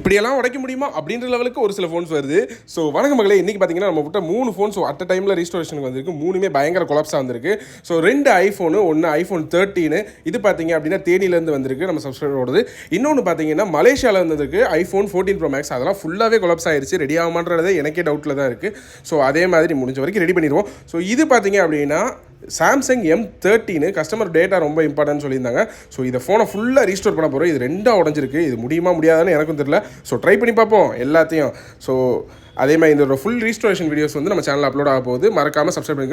இப்படியெல்லாம் உடைக்க முடியுமா அப்படின்ற லெவலுக்கு ஒரு சில ஃபோன்ஸ் வருது. ஸோ வணக்கம் மகளே, இன்றைக்கி பார்த்தீங்கன்னா நம்ம விட்ட 3 ஃபோன்ஸ் அட் அ டைமில் ரீஸ்டோரேஷனுக்கு வந்திருக்கு. 3மே பயங்கர கொலாப்ஸாக வந்திருக்கு. ஸோ 2 ஐஃபோனு, ஒன்று ஐஃபோன் 13. இது பார்த்தீங்க அப்படின்னா தேனியிலேருந்து வந்திருக்கு நம்ம சப்ஸ்கிரைபரோடது. இன்னொன்று பார்த்தீங்கன்னா மலேசியாவில் வந்திருக்கு ஐஃபோன் 14 Pro Max. அதெல்லாம் ஃபுல்லாகவே கொலாப்ஸ் ஆயிடுச்சு. ரெடி ஆகுமான்றது எனக்கே டவுட்டில் தான் இருக்குது. ஸோ அதே மாதிரி முடிஞ்ச வரைக்கும் ரெடி பண்ணிடுவோம். ஸோ இது பார்த்தீங்க அப்படின்னா சாம்சங் M13 கஸ்டமர் டேட்டா ரொம்ப இம்பார்ட்டன்ட் சொல்லியிருந்தாங்க. ஸோ இதை ஃபோனை ஃபுல்லாக ரீஸ்டோர் பண்ண போகிறோம். இது 2 உடஞ்சிருக்கு. இது முடியுமா முடியாதான்னு எனக்கும் தெரியல. ஸோ ட்ரை பண்ணி பார்ப்போம் எல்லாத்தையும். ஸோ அதே மாதிரி இந்த ஃபுல் ரீஸ்டோரேஷன் வீடியோஸ் வந்து நம்ம சேனலில் அப்லோட் ஆக போகுது. மறக்காமல் சப்ஸ்கிரைப் பண்ணுங்க.